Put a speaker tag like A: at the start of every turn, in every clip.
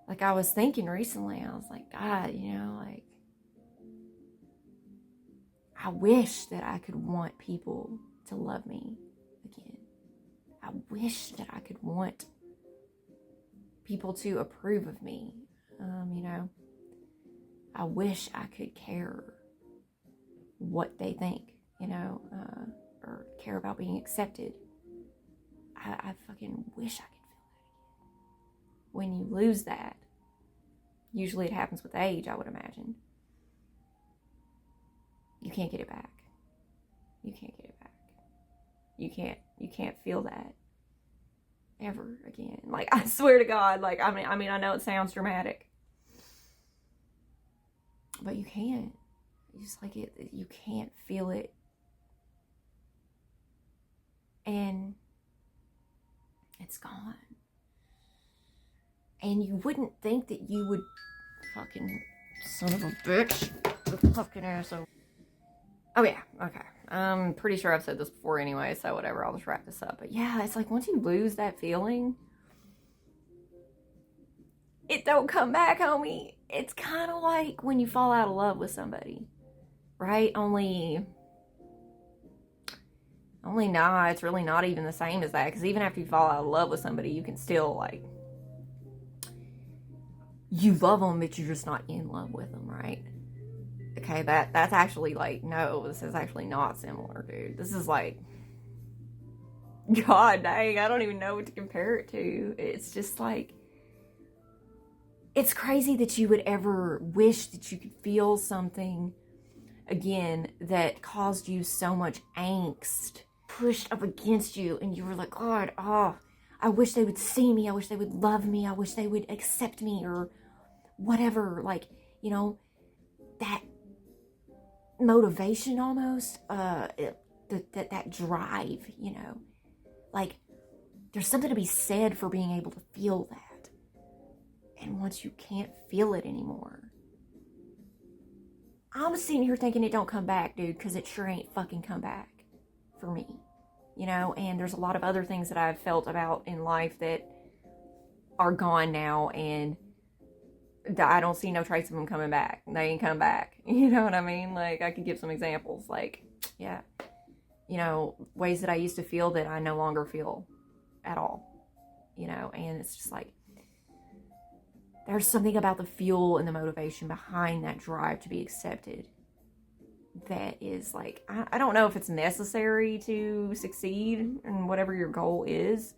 A: Like, I was thinking recently, I was like, God, like, I wish that I could want people to love me again. I wish that I could want people to approve of me. I wish I could care what they think, or care about being accepted. I fucking wish I could feel that again. When you lose that, usually it happens with age, I would imagine. You can't get it back. You can't get it back. You can't feel that ever again. Like, I swear to God, like, I mean, I know it sounds dramatic, but you can't. Just like you can't feel it. And it's gone. And you wouldn't think that you would, fucking son of a bitch. The fucking asshole. Oh yeah, okay. I'm pretty sure I've said this before anyway, so whatever, I'll just wrap this up. But yeah, it's like once you lose that feeling, it don't come back, homie. It's kind of like when you fall out of love with somebody, right? Only nah, it's really not even the same as that. Because even after you fall out of love with somebody, you can still, like, you love them, but you're just not in love with them, right? Okay, that's actually, like, no, this is actually not similar, dude. This is like, God dang, I don't even know what to compare it to. It's just like, it's crazy that you would ever wish that you could feel something again that caused you so much angst, pushed up against you, and you were like, God, oh, I wish they would see me, I wish they would love me, I wish they would accept me, or whatever. Like, that motivation almost, that drive, like, there's something to be said for being able to feel that. And once you can't feel it anymore, I'm sitting here thinking it don't come back, dude, because it sure ain't fucking come back for me. And there's a lot of other things that I've felt about in life that are gone now, and I don't see no trace of them coming back. They ain't come back. You know what I mean? Like, I could give some examples. Like, yeah, ways that I used to feel that I no longer feel at all. And it's just like, there's something about the fuel and the motivation behind that drive to be accepted that is like, I don't know if it's necessary to succeed in whatever your goal is.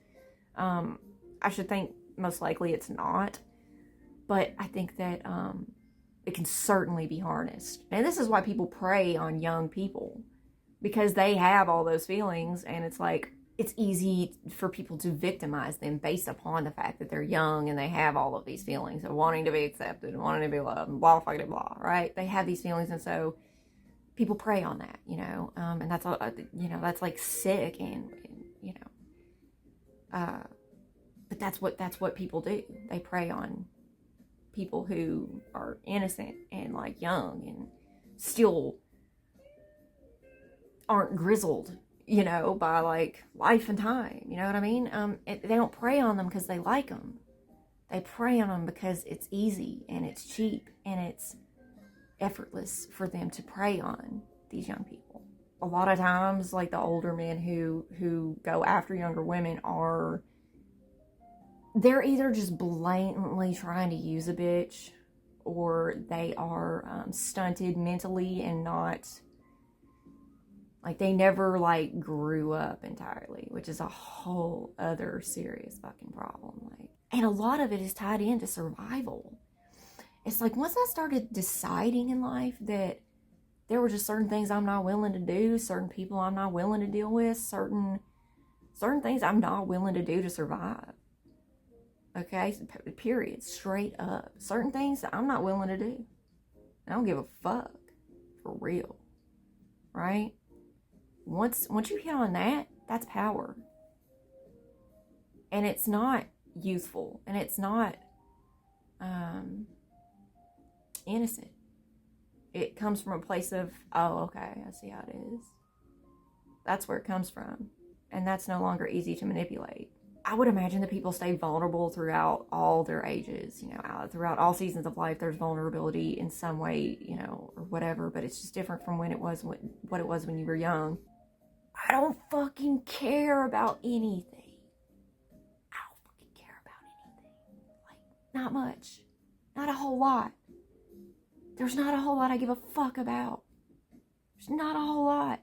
A: I should think most likely it's not. But I think that it can certainly be harnessed. And this is why people prey on young people, because they have all those feelings, and it's like, it's easy for people to victimize them based upon the fact that they're young and they have all of these feelings of wanting to be accepted and wanting to be loved and blah, blah, blah, right? They have these feelings, and so people prey on that, and that's all, that's like sick, and but that's what people do. They prey on people who are innocent and, like, young and still aren't grizzled, by, like, life and time. You know what I mean? They don't prey on them because they like them. They prey on them because it's easy and it's cheap and it's effortless for them to prey on these young people. A lot of times, like, the older men who go after younger women they're either just blatantly trying to use a bitch, or they are stunted mentally and not, like, they never, like, grew up entirely, which is a whole other serious fucking problem. Like, and a lot of it is tied into survival. It's like, once I started deciding in life that there were just certain things I'm not willing to do, certain people I'm not willing to deal with, certain things I'm not willing to do to survive. Okay, period, straight up. Certain things that I'm not willing to do. I don't give a fuck, for real, right? Once you hit on that, that's power. And it's not youthful, and it's not innocent. It comes from a place of, oh, okay, I see how it is. That's where it comes from. And that's no longer easy to manipulate. I would imagine that people stay vulnerable throughout all their ages, you know, throughout all seasons of life. There's vulnerability in some way, you know, or whatever, but it's just different from when it was what it was when you were young. I don't fucking care about anything. I don't fucking care about anything. Like, not much. Not a whole lot. There's not a whole lot I give a fuck about. There's not a whole lot.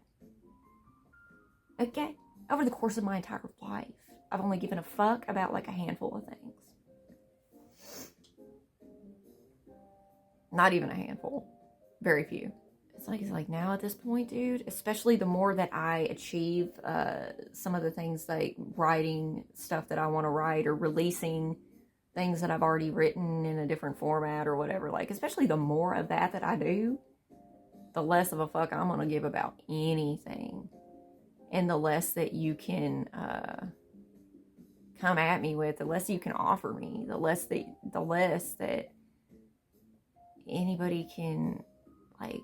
A: Okay? Over the course of my entire life, I've only given a fuck about like a handful of things. Not even a handful. Very few. It's like now at this point, dude, especially the more that I achieve some of the things like writing stuff that I want to write or releasing things that I've already written in a different format or whatever, like especially the more of that I do, the less of a fuck I'm going to give about anything. And the less that you can come at me with, the less you can offer me, the less that anybody can, like,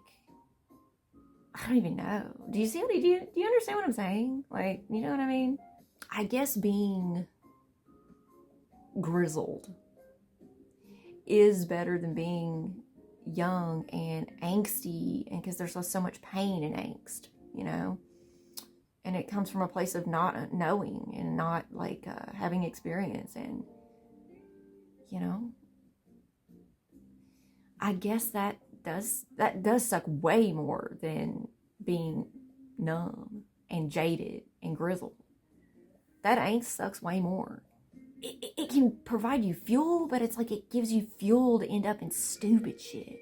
A: I don't even know. Do you understand what I'm saying? Like, you know what I mean? I guess being grizzled is better than being young and angsty, and because there's so much pain and angst, you know? And it comes from a place of not knowing and not like having experience, and you know, I guess that does suck way more than being numb and jaded and grizzled. That angst sucks way more. It can provide you fuel, but it's like it gives you fuel to end up in stupid shit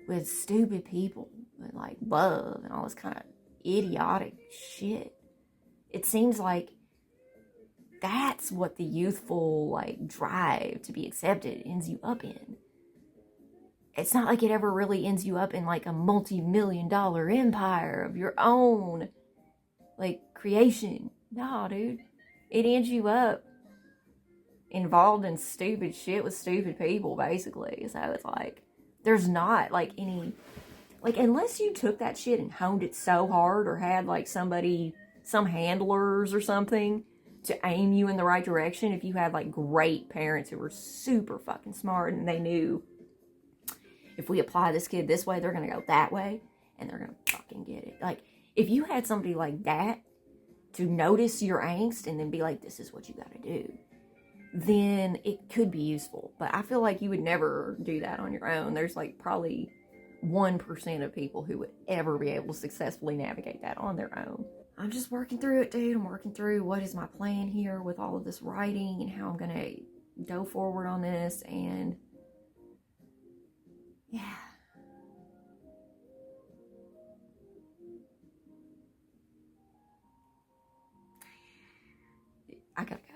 A: with stupid people and like love and all this kind of idiotic shit. It seems like that's what the youthful like drive to be accepted ends you up in. It's not like it ever really ends you up in like a multi-million-dollar empire of your own like creation. No, dude. It ends you up involved in stupid shit with stupid people, basically. So it's like there's not like any, like, unless you took that shit and honed it so hard or had like somebody, some handlers or something to aim you in the right direction. If you had like great parents who were super fucking smart and they knew if we apply this kid this way, they're going to go that way and they're going to fucking get it. Like, if you had somebody like that to notice your angst and then be like, this is what you got to do, then it could be useful. But I feel like you would never do that on your own. There's like probably 1% of people who would ever be able to successfully navigate that on their own. I'm just working through it, dude. I'm working through what is my plan here with all of this writing and how I'm going to go forward on this. And yeah. I gotta go.